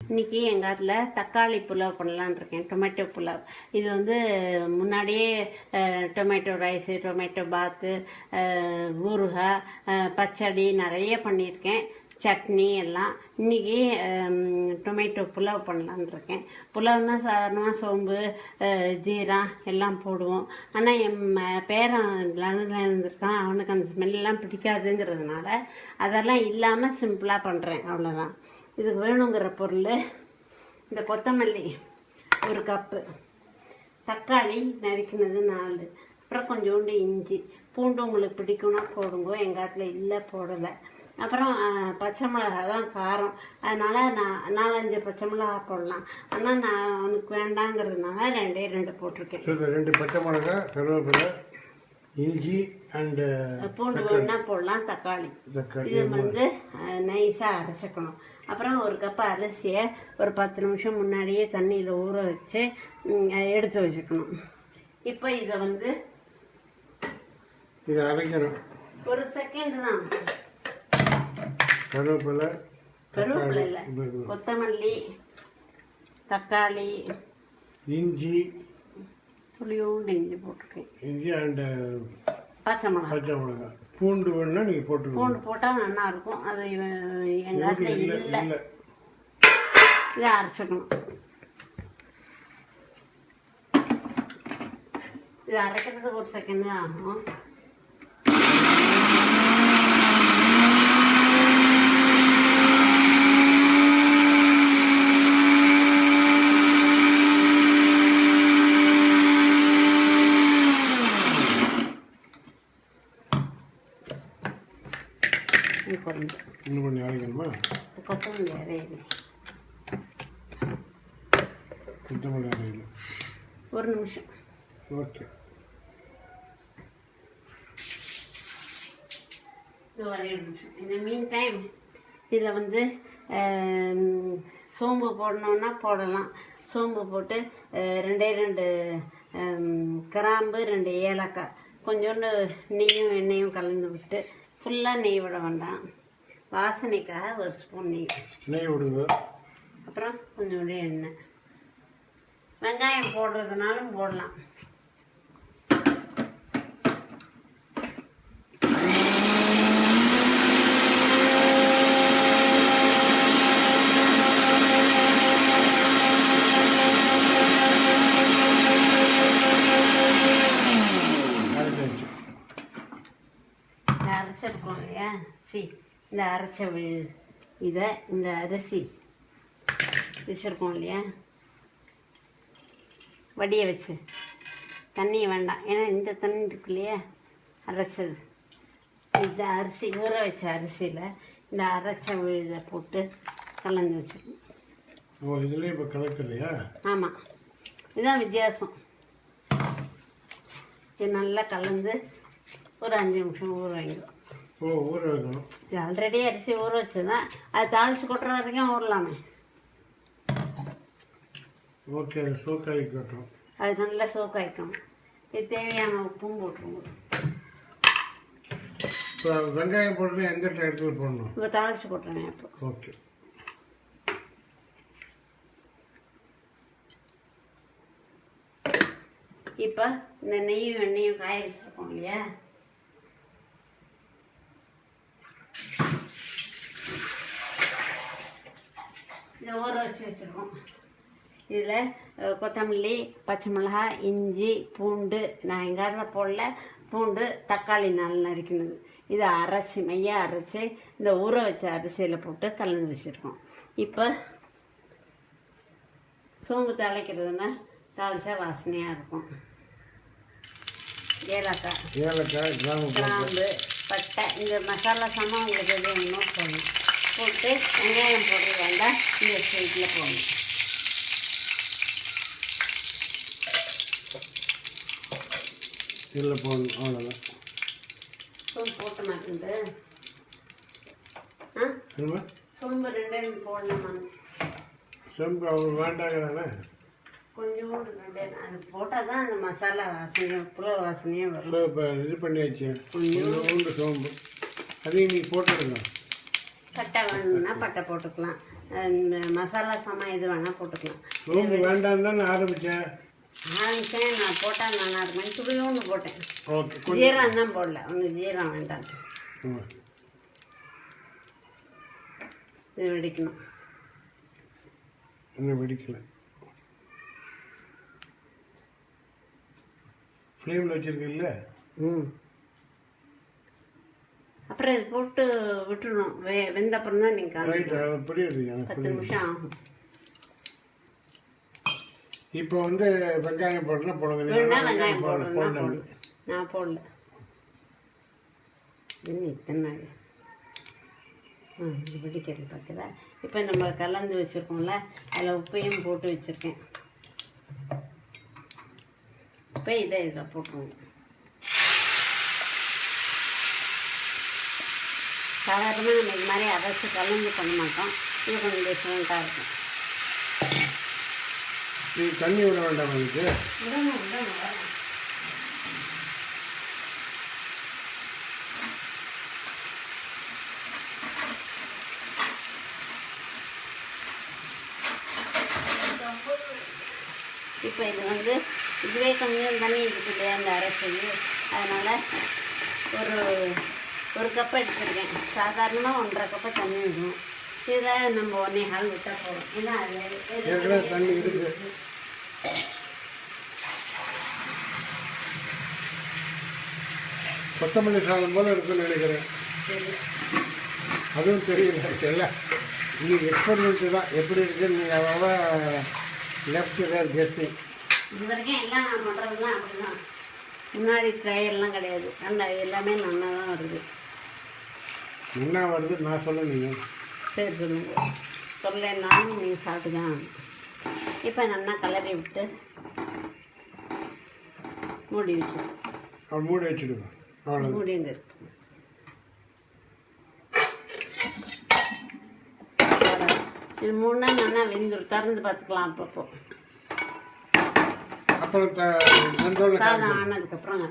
இன்றைக்கி எங்கள் காட்டில் தக்காளி புலாவ் பண்ணலான்னு இருக்கேன். டொமேட்டோ புலாவ். இது வந்து முன்னாடியே டொமேட்டோ ரைஸு, டொமேட்டோ பாத்து, ஊறுகாய், பச்சடி நிறைய பண்ணியிருக்கேன். சட்னி எல்லாம். இன்றைக்கி டொமேட்டோ புலாவ் பண்ணலான்னு இருக்கேன். புலாவ்னா சாதாரணமாக சோம்பு, ஜீரா எல்லாம் போடுவோம். ஆனால் என் பேரன் லண்டனில் இருந்திருக்கான். அவனுக்கு அந்த ஸ்மெல்லாம் பிடிக்காதுங்கிறதுனால அதெல்லாம் இல்லாமல் சிம்பிளாக பண்ணுறேன். அவ்வளோதான். இதுக்கு வேணுங்கிற பொருள் இந்த கொத்தமல்லி 1 கப்பு, தக்காளி நறுக்கினது 4, அப்புறம் கொஞ்சோண்டு இஞ்சி, பூண்டு உங்களுக்கு பிடிக்கும்னா போடுங்க. எங்கள் காட்டில் இல்லை, போடலை. அப்புறம் பச்சை மிளகா தான் காரம், அதனால் நான் 4-5 பச்சை மிளகா போடலாம். ஆனால் நான் அவனுக்கு வேண்டாங்கிறதுனால 2 போட்டிருக்கேன். 2 பச்சை மிளகா, கருவேப்பிலை, இஞ்சி அண்டு பூண்டு வேணா போடலாம். தக்காளி இது வந்து நைஸாக அரைச்சிக்கணும். அப்புறம் 1 கப்பு அரிசியை ஒரு 10 நிமிஷம் முன்னாடியே தண்ணியில் ஊற வச்சு எடுத்து வச்சுக்கணும். இப்போ இதை வந்து இதை அரைக்கணும். 1 செகண்ட் தான். கருவேப்பிலை இல்லை, கொத்தமல்லி, தக்காளி, இஞ்சி, துளியோண்டு இஞ்சி போட்டிருக்கேன். இஞ்சி அண்டு பச்சை மிளகா. பூண்டு வேணுன்னா நீங்கள் போட்டுக்கணும். பூண்டு போட்டால் நல்லா இருக்கும். அது எங்கள் காட்டில் இல்லை. இதை அரைச்சிக்கணும். இது அரைக்கிறதுக்கு 1 செகண்ட் தான் ஆகும். இன்னும் கொஞ்சம் அரைக்கணுமா? கொத்தமல்லி அரையில 1 நிமிஷம். ஓகே. ஒரே 1 நிமிஷம். இந்த மீன் டைம் இதில் வந்து சோம்பு போடணுன்னா போடலாம். சோம்பு போட்டு 2 கிராம்பு, 2 ஏலக்காய், கொஞ்சோண்டு நெய்யும் எண்ணெயும் கலந்து விட்டு, ஃபுல்லாக நெய் விட வேண்டாம், வாசனைக்காக 1 ஸ்பூன் நெய் விடுங்க. அப்புறம் கொஞ்சோண்டு எண்ணெய். வெங்காயம் போடுறதுனாலும் போடலாம். அரைச்சிருக்கோம் இல்லையா? இந்த அரைச்ச இதை இந்த அரிசி வச்சுருக்கோம் இல்லையா, வடியை வச்சு, தண்ணி வேண்டாம், ஏன்னா இந்த தண்ணி இருக்கு இல்லையா அரைச்சது, இந்த அரிசி ஊற வச்ச அரிசியில் இந்த அரைச்ச விழுதை போட்டு கலந்து வச்சுக்கணும். இதுலேயே இப்போ கலக்கலையா? ஆமாம், இதுதான் வித்தியாசம். இது நல்லா கலந்து ஒரு 5 நிமிஷம் ஊற வைக்கணும். ஊற வைக்கணும். இது ஆல்ரெடி அரிசி ஊற வச்சு தான், அது தாளித்து கொட்டுற வரைக்கும் ஊறலாமே. ஓகே, அது சோக்காயிக்கட்டும். அது நல்லா சோக்காயிக்கணும். இது தேவையான உப்பும் போட்டுருவோம். இப்போ வெங்காயம் போட்டு எந்த இடத்துல போடணும்? இப்போ தாளித்து கொட்டுறேன். இப்போ ஓகே. இப்போ இந்த நெய்யும் எண்ணெயும் காய வச்சுருக்கோம் இல்லையா, இதை ஊற வச்சுருக்கோம். இதில் கொத்தமல்லி, பச்சை மிளகாய், இஞ்சி, பூண்டு, நான் எங்காரில் போடல, பூண்டு, தக்காளி நல்லா நறுக்கினது, இதை அரைச்சி மையாக அரைச்சி இந்த ஊற வச்ச அரிசியில் போட்டு கலந்து வச்சுருக்கோம். இப்போ சோம்பு தாளிக்கிறதுனா தாளிச்சா வாசனையாக இருக்கும். ஏலக்காய், கிராம்பு, பட்டை, இந்த மசாலா சாமான் உங்களுக்கு எது வேணுமோ போடணும். போட்டு வெங்காயம் போட்டு வேண்டாம், இந்த ஸ்வீட்டில் போடணும். இதில் போடணும், அவ்வளோதான். சோம்பு போட்ட மாட்டேன்ட்டு சோம்பு 2 போடலாமா? சோம்பு அவங்க வேண்டாங்கிறானே, கொஞ்சோண்டு 2 அது போட்டால் தான் அந்த மசாலா வாசனை, புலாவ் வாசனையே வரும். இப்போ இது பண்ணியாச்சு, கொஞ்சோண்டு சோம்பு, அதையும் நீங்கள் போட்டுடுங்க. பட்டை வேணும்னா பட்டை போட்டுக்கலாம், மசாலா சாமான் எது வேணால் போட்டுக்கலாம். சோம்பு வேண்டாம் தான் நான் ஆரம்பித்தேன். நான் போட்டால் நான் அது மாதிரி துளியோன்னு போட்டேன். ஓகே, ஜீரம் தான் போடல, ஒன்று ஜீரம் வேண்டாம். இது வெடிக்கணும். இன்னும் வெடிக்கல. ஃப்ளேமில் வச்சுருக்கீங்கள. அப்புறம் இது போட்டு விட்டுடணும். வெந்த அப்புறம் தான் நீங்கள் ரைட், புரியுது. 10 நிமிஷம் ஆகும். இப்போ வந்து வெங்காயம் போடணும் போடுங்க. வெங்காயம் போடணும். நான் போடல. இன்னும் இத்தனை நாள் இது பிடிக்கிறது பார்த்தீங்களா. இப்போ நம்ம கலந்து வச்சுருக்கோம்ல, அதில் உப்பையும் போட்டு வச்சுருக்கேன். இப்போ இதை இதில் போட்டுருவோம். சாதாரணமாக நம்ம இது மாதிரி அரைச்சி கலந்து பண்ண மாட்டோம். இது கொஞ்சம் டிஃப்ரெண்ட்டாக இருக்கும். நீ தண்ணி விட வேண்டாம் எனக்கு. விடணும். இப்போ இது வந்து இதுவே கொஞ்சம் தண்ணி இருக்குது அந்த அரைச்சது. அதனால் ஒரு கப் எடுத்துருக்கேன். சாதாரணமாக 1.5 கப்பு தண்ணி விடும். இதை நம்ம 1.25 விட்டால் போதும். ஏன்னா ஏற்கனவே தண்ணி இருக்குது. கொத்தமல்லி சாதம் போல இருக்குன்னு நினைக்கிறேன். அதுவும் தெரியல. எல்லாம் இன்னைக்கு எக்ஸ்பெரிமெண்ட்டு தான். எப்படி இருக்குன்னு நீங்கள் அவ்வளோ லெஃப்ட் வேர் கெஸ்ஸிங். இது வரைக்கும் எல்லாம் நான் பண்ணுறதுலாம் அப்படி தான். முன்னாடி ட்ரையெல்லாம் கிடையாது. நல்லா எல்லாமே நல்லா தான் வருது. என்ன வருது நான் சொல்லுங்க. சரி சொல்லுங்க. சொல்லலைன்னாலும் நீங்கள் சாப்பிட்டு தான். இப்போ நல்லா கலரி விட்டு மூடி வச்சு மூடி வச்சுடுங்க. அவ்வளோ மூடிங்க இருக்கு. இது 3 நாள் நல்லா வெந்துடும். திறந்து பார்த்துக்கலாம். அப்பப்போ அப்புறம் சாதம் ஆனதுக்கப்புறம்